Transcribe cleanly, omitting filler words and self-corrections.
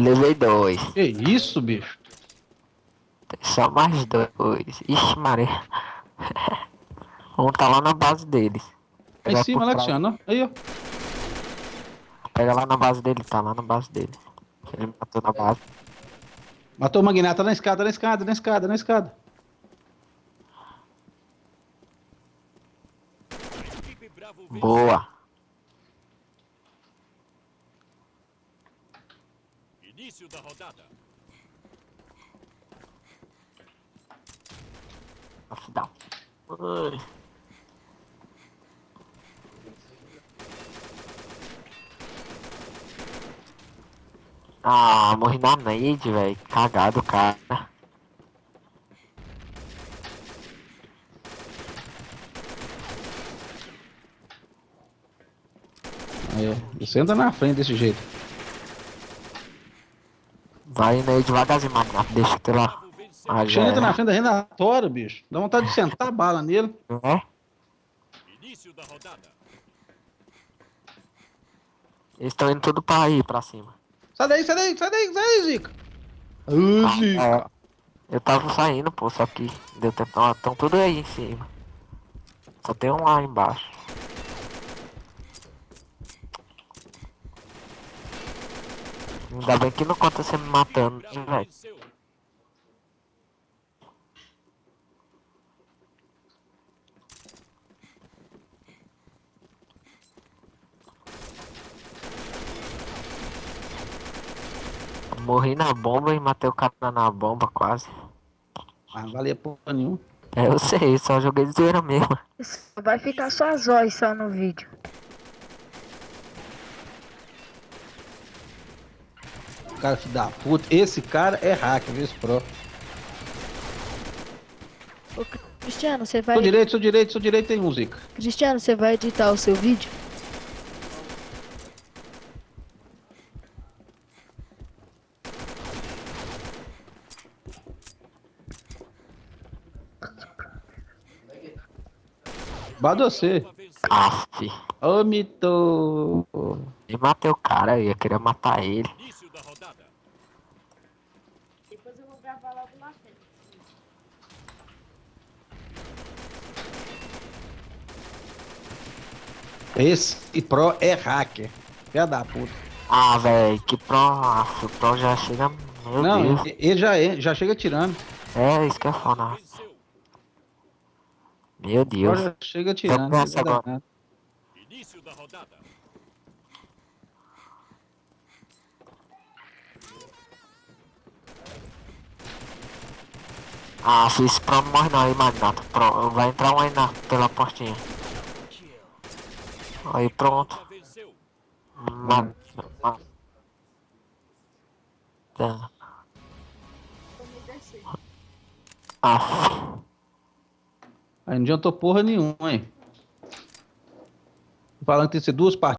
Levei dois. Que isso, bicho? Só mais dois. Ixi, Maria. Um tá lá na base deles. Lá em Pega por cima, lá, trás. Cristiano, ó. Aí, ó. Pega lá na base dele, tá lá na base dele. Ele matou na base. Matou o magnata na escada, na escada, na escada, na escada. Equipe Bravo venceu. Boa. Início da rodada. Dá. Ai. Ah, morri na nade, velho. Cagado, cara. Aí, ó. Você anda na frente desse jeito. Vai indo aí devagarzinho, Magnata. Deixa eu ter lá. Bravo venceu. Ah, já Chega na é. frente da redatória, bicho. Dá vontade de sentar a bala nele. Não é? Início da rodada. Eles estão indo tudo pra ir pra cima. Sai daí, sai daí, sai daí, sai daí, Zica. Ô, Ah, Zica. eu tava saindo, pô, só que deu tempo. Estão tudo aí em cima. Só tem um lá embaixo. Ainda bem que não conta você me matando, hein, Bravo velho. venceu. Morri na bomba e matei o cara na bomba quase. Ah, não valia porra nenhuma. É, eu sei, só joguei de zoeira mesmo. Vai ficar só as vozes só no vídeo. Cara, filho da puta. Esse cara é hacker, viu, esse pro. Ô, Cristiano, você vai. Sou direito, tem um, Zica. Cristiano, você vai editar o seu vídeo? Bado você. Brava venceu. Aff. Ô, mito. E matei o cara, eu ia querer matar ele. Início da rodada. Depois eu vou gravar logo na frente. Esse pro é hacker. Filha da puta. Ah, velho, que pro. Aff, o pro já chega. Meu Não, Deus. ele já chega tirando. É, isso que é foda. Venceu. Meu O pro Deus. já chega Então tirando. começa Não dá agora. nada. Início da rodada. Ah, se esse pro não morre não aí, Magnata. Pro, vai entrar um aí pela portinha. Aí pronto. Brava venceu. Ma- ma- tá. Aff. Aí não adiantou porra nenhuma, hein? Falando que tem que ser duas partidas.